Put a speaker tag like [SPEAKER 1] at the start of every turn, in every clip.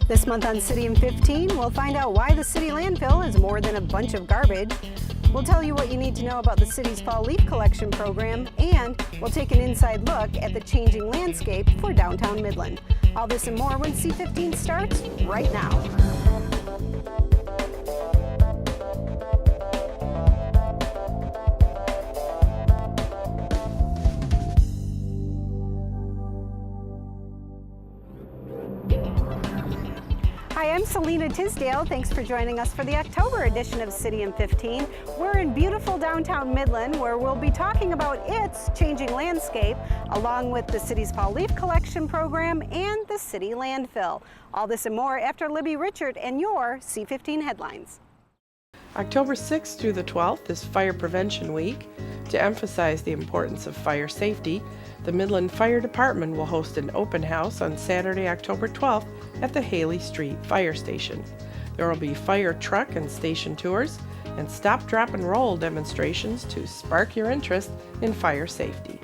[SPEAKER 1] This month on City in 15, we'll find out why the city landfill is more than a bunch of garbage. We'll tell you what you need to know about the city's fall leaf collection program, and we'll take an inside look at the changing landscape for downtown Midland. All this and more when C15 starts right now. Hi, I'm Selena Tisdale. Thanks for joining us for the October edition of City in 15. We're in beautiful downtown Midland, where we'll be talking about its changing landscape, along with the city's fall leaf collection program and the city landfill. All this and more after Libby Richard and your C15 headlines.
[SPEAKER 2] October 6th through the 12th is Fire Prevention Week. To emphasize the importance of fire safety, the Midland Fire Department will host an open house on Saturday, October 12th at the Haley Street Fire Station. There will be fire truck and station tours and stop, drop, and roll demonstrations to spark your interest in fire safety.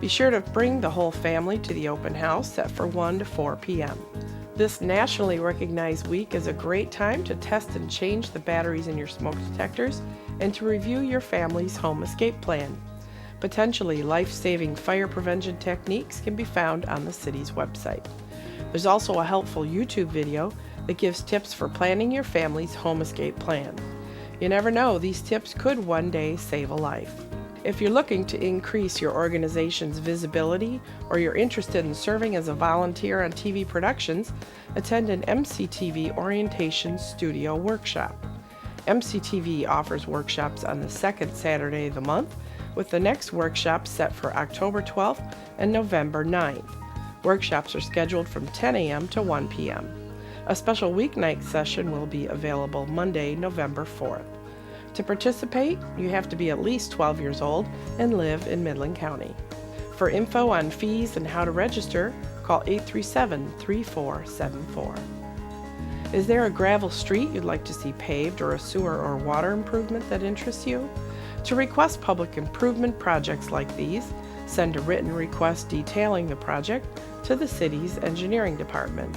[SPEAKER 2] Be sure to bring the whole family to the open house set for 1 to 4 p.m. This nationally recognized week is a great time to test and change the batteries in your smoke detectors and to review your family's home escape plan. Potentially life-saving fire prevention techniques can be found on the city's website. There's also a helpful YouTube video that gives tips for planning your family's home escape plan. You never know, these tips could one day save a life. If you're looking to increase your organization's visibility or you're interested in serving as a volunteer on TV productions, attend an MCTV Orientation Studio workshop. MCTV offers workshops on the second Saturday of the month, with the next workshop set for October 12th and November 9th. Workshops are scheduled from 10 a.m. to 1 p.m. A special weeknight session will be available Monday, November 4th. To participate, you have to be at least 12 years old and live in Midland County. For info on fees and how to register, call 837-3474. Is there a gravel street you'd like to see paved or a sewer or water improvement that interests you? To request public improvement projects like these, send a written request detailing the project to the city's engineering department.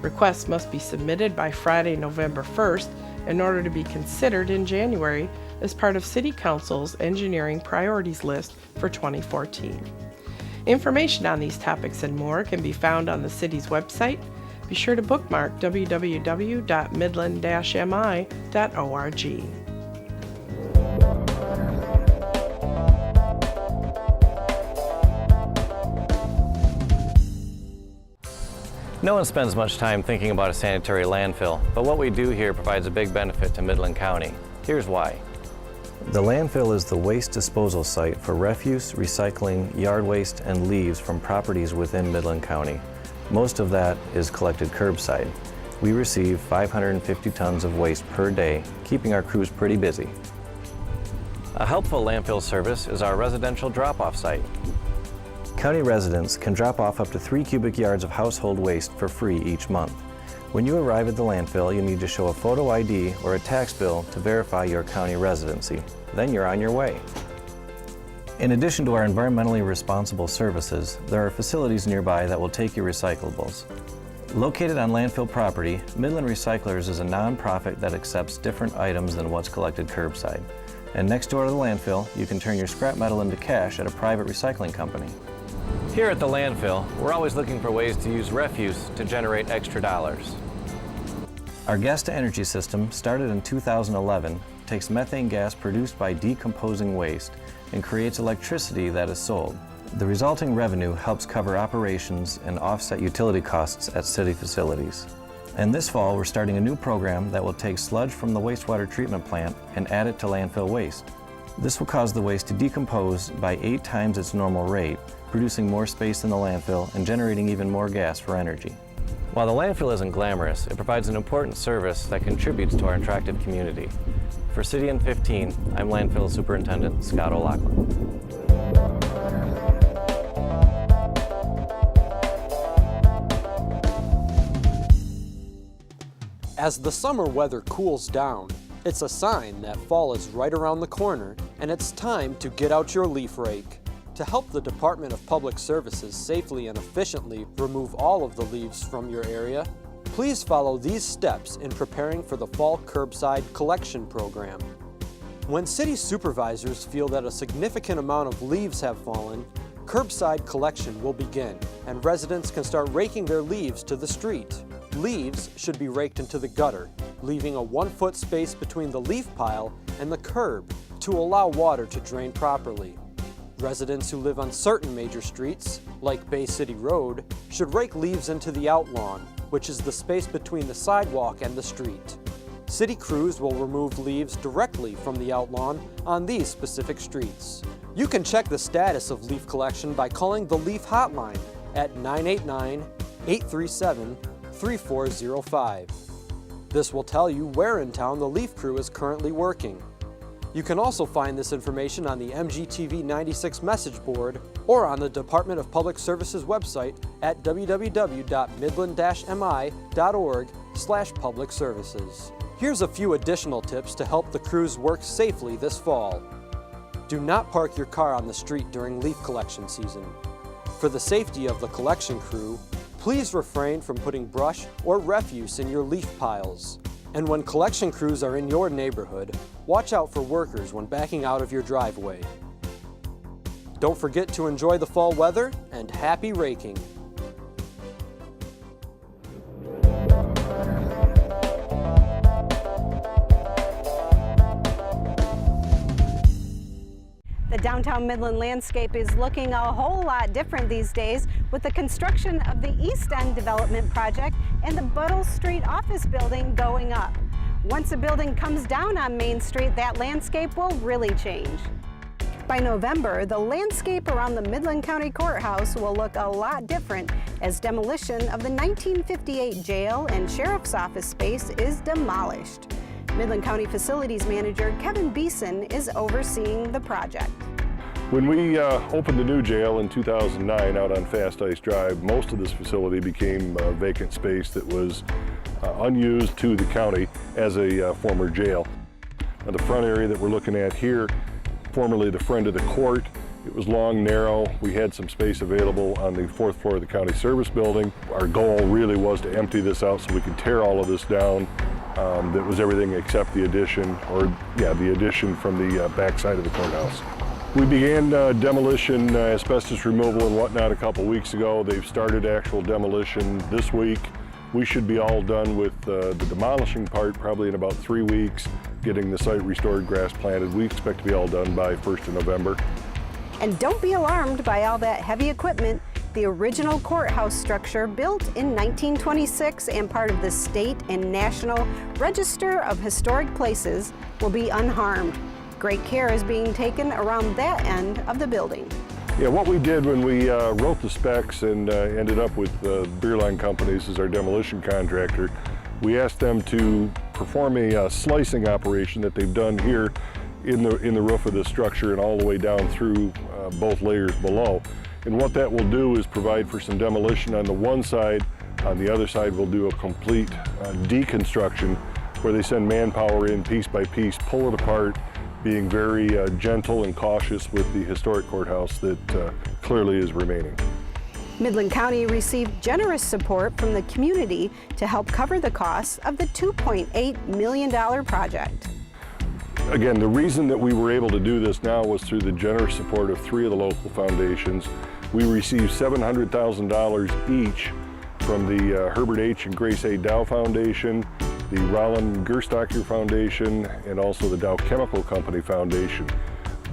[SPEAKER 2] Requests must be submitted by Friday, November 1st in order to be considered in January as part of City Council's engineering priorities list for 2014. Information on these topics and more can be found on the city's website. Be sure to bookmark www.midland-mi.org.
[SPEAKER 3] No one spends much time thinking about a sanitary landfill, but what we do here provides a big benefit to Midland County. Here's why.
[SPEAKER 4] The landfill is the waste disposal site for refuse, recycling, yard waste, and leaves from properties within Midland County. Most of that is collected curbside. We receive 550 tons of waste per day, keeping our crews pretty busy.
[SPEAKER 3] A helpful landfill service is our residential drop-off site.
[SPEAKER 4] County residents can drop off up to 3 cubic yards of household waste for free each month. When you arrive at the landfill, you need to show a photo ID or a tax bill to verify your county residency. Then you're on your way. In addition to our environmentally responsible services, there are facilities nearby that will take your recyclables. Located on landfill property, Midland Recyclers is a non-profit that accepts different items than what's collected curbside. And next door to the landfill, you can turn your scrap metal into cash at a private recycling company.
[SPEAKER 3] Here at the landfill, we're always looking for ways to use refuse to generate extra dollars.
[SPEAKER 4] Our gas-to-energy system, started in 2011, takes methane gas produced by decomposing waste and creates electricity that is sold. The resulting revenue helps cover operations and offset utility costs at city facilities. And this fall, we're starting a new program that will take sludge from the wastewater treatment plant and add it to landfill waste. This will cause the waste to decompose by 8 times its normal rate, producing more space in the landfill and generating even more gas for energy.
[SPEAKER 3] While the landfill isn't glamorous, it provides an important service that contributes to our attractive community. For City in 15, I'm Landfill Superintendent Scott O'Loughlin.
[SPEAKER 5] As the summer weather cools down, it's a sign that fall is right around the corner and it's time to get out your leaf rake. To help the Department of Public Services safely and efficiently remove all of the leaves from your area, Please follow these steps in preparing for the fall curbside collection program. When city supervisors feel that a significant amount of leaves have fallen, curbside collection will begin, and residents can start raking their leaves to the street. Leaves should be raked into the gutter, leaving a 1-foot space between the leaf pile and the curb to allow water to drain properly. Residents who live on certain major streets, like Bay City Road, should rake leaves into the outlawn, which is the space between the sidewalk and the street. City crews will remove leaves directly from the outlawn on these specific streets. You can check the status of leaf collection by calling the Leaf Hotline at 989-837-3405. This will tell you where in town the leaf crew is currently working. You can also find this information on the MGTV 96 message board or on the Department of Public Services website at www.midland-mi.org/public services. Here's a few additional tips to help the crews work safely this fall. Do not park your car on the street during leaf collection season. For the safety of the collection crew, please refrain from putting brush or refuse in your leaf piles. And when collection crews are in your neighborhood, watch out for workers when backing out of your driveway. Don't forget to enjoy the fall weather and happy raking.
[SPEAKER 1] The downtown Midland landscape is looking a whole lot different these days with the construction of the East End development project and the Buttle Street office building going up. Once a building comes down on Main Street, that landscape will really change. By November, the landscape around the Midland County Courthouse will look a lot different as demolition of the 1958 jail and sheriff's office space is demolished. Midland County Facilities Manager Kevin Beeson is overseeing the project.
[SPEAKER 6] When we opened the new jail in 2009 out on Fast Ice Drive, most of this facility became vacant space that was unused to the county as a former jail. Now, the front area that we're looking at here, formerly the front of the court, it was long, narrow. We had some space available on the 4th floor of the county service building. Our goal really was to empty this out so we could tear all of this down. That was everything except the addition, the addition from the back side of the courthouse. We began demolition, asbestos removal and whatnot a couple weeks ago. They've started actual demolition this week. We should be all done with the demolishing part probably in about 3 weeks, getting the site restored, grass planted. We expect to be all done by 1st of November.
[SPEAKER 1] And don't be alarmed by all that heavy equipment. The original courthouse structure, built in 1926 and part of the state and national Register of Historic Places, will be unharmed. Great care is being taken around that end of the building.
[SPEAKER 6] Yeah, what we did when we wrote the specs and ended up with Beer Line Companies as our demolition contractor, we asked them to perform a slicing operation that they've done here in the roof of the structure and all the way down through both layers below. And what that will do is provide for some demolition on the one side. On the other side, we'll do a complete deconstruction where they send manpower in piece by piece, pull it apart, being very gentle and cautious with the historic courthouse that clearly is remaining.
[SPEAKER 1] Midland County received generous support from the community to help cover the costs of the $2.8 million project.
[SPEAKER 6] Again, the reason that we were able to do this now was through the generous support of 3 of the local foundations. We received $700,000 each from the Herbert H. and Grace A. Dow Foundation, the Roland Gerstacker Foundation, and also the Dow Chemical Company Foundation.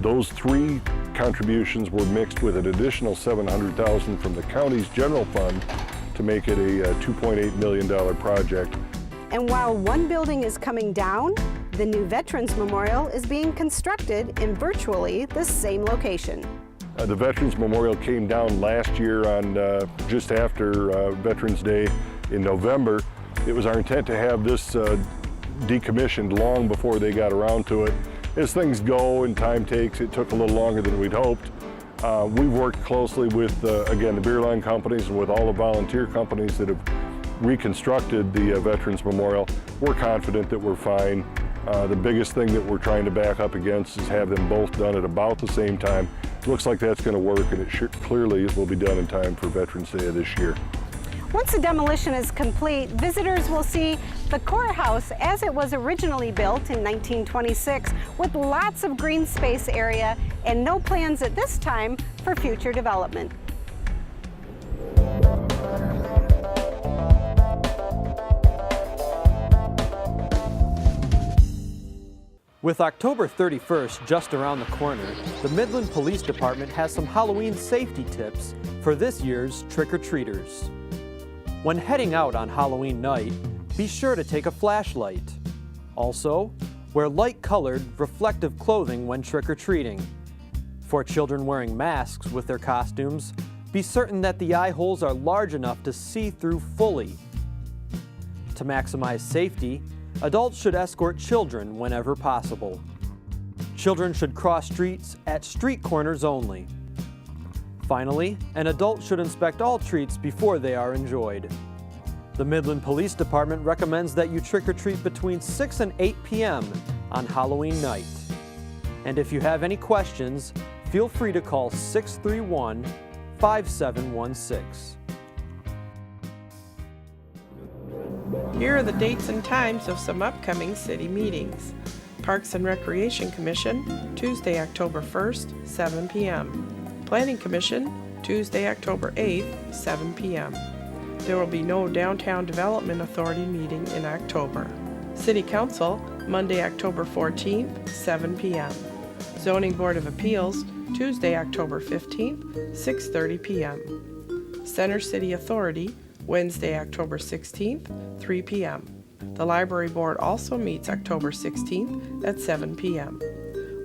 [SPEAKER 6] Those 3 contributions were mixed with an additional $700,000 from the county's general fund to make it a $2.8 million project.
[SPEAKER 1] And while one building is coming down, the new Veterans Memorial is being constructed in virtually the same location.
[SPEAKER 6] The Veterans Memorial came down last year on just after Veterans Day in November. It was our intent to have this decommissioned long before they got around to it. As things go and time takes, it took a little longer than we'd hoped. We've worked closely with, again, the beer line companies and with all the volunteer companies that have reconstructed the Veterans Memorial. We're confident that we're fine. The biggest thing that we're trying to back up against is have them both done at about the same time. It looks like that's going to work, and it clearly will be done in time for Veterans Day of this year.
[SPEAKER 1] Once the demolition is complete, visitors will see the courthouse as it was originally built in 1926 with lots of green space area and no plans at this time for future development.
[SPEAKER 5] With October 31st just around the corner, the Midland Police Department has some Halloween safety tips for this year's trick-or-treaters. When heading out on Halloween night, be sure to take a flashlight. Also, wear light-colored, reflective clothing when trick-or-treating. For children wearing masks with their costumes, be certain that the eye holes are large enough to see through fully. To maximize safety, adults should escort children whenever possible. Children should cross streets at street corners only. Finally, an adult should inspect all treats before they are enjoyed. The Midland Police Department recommends that you trick-or-treat between 6 and 8 p.m. on Halloween night. And if you have any questions, feel free to call 631-5716.
[SPEAKER 2] Here are the dates and times of some upcoming city meetings. Parks and Recreation Commission, Tuesday, October 1st, 7 p.m. Planning Commission, Tuesday, October 8th, 7 p.m. There will be no Downtown Development Authority meeting in October. City Council, Monday, October 14th, 7 p.m. Zoning Board of Appeals, Tuesday, October 15th, 6:30 p.m. Center City Authority, Wednesday, October 16th, 3 p.m. The Library Board also meets October 16th at 7 p.m.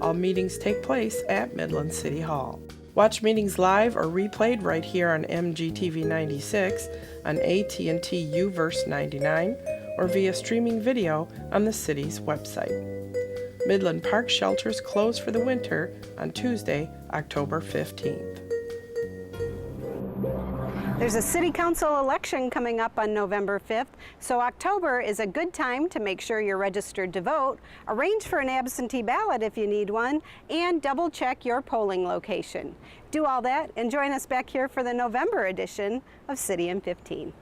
[SPEAKER 2] All meetings take place at Midland City Hall. Watch meetings live or replayed right here on MGTV 96, on AT&T UVerse 99, or via streaming video on the city's website. Midland Park shelters close for the winter on Tuesday, October 15th.
[SPEAKER 1] There's a city council election coming up on November 5th, so October is a good time to make sure you're registered to vote, arrange for an absentee ballot if you need one, and double check your polling location. Do all that and join us back here for the November edition of City in 15.